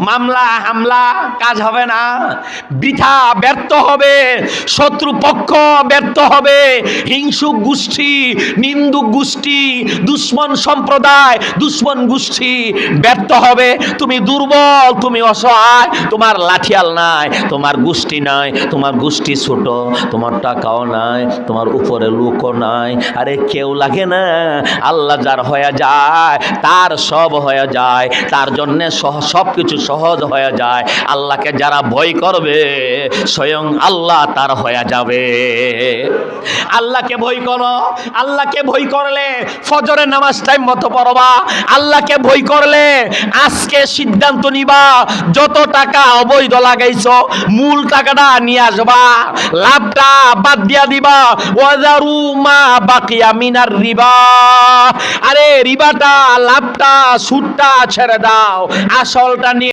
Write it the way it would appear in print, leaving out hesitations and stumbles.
মামলা হামলা কাজ হবে না, বৃথা ব্যর্থ হবে, শত্রুপক্ষ ব্যর্থ হবে, হিংসুক গোষ্ঠী, নিন্দুক গোষ্ঠী, দুশ্মন সম্প্রদায়, দুশ্মন গোষ্ঠী ব্যর্থ হবে। তুমি দুর্বল, তুমি অসহায়, তোমার লাঠিয়াল নাই, তোমার গোষ্ঠী নাই, তোমার গোষ্ঠী ছোট, তোমার টাকাও নাই, তোমার উপরে লোকও নাই, আরে কেউ লাগে না। আল্লাহ যার হয়ে যায় তার সব হয়ে যায়, তার জন্যে সব কিছু সহজ হয়ে যায়। আল্লাহকে যারা ভয় করবে স্বয়ং আল্লাহ তার হয়ে যাবে। আল্লাহকে ভয় করো, আল্লাহকে ভয় করলে ফজরের নামাজ টাইম মতো পড়বা। আল্লাহকে ভয় করলে আজকে সিদ্ধান্ত নিবা, যত টাকা অবৈধ লাগাইছো মূল টাকাটা নিয়ে আসবা, লাভটা বাদ দিয়া দিবা। ওয়াজারু মা বাকিয়া মিনার রিবা, আরে রিবাটা, লাভটা, সুদটা ছেড়ে দাও, আসলটা নিয়ে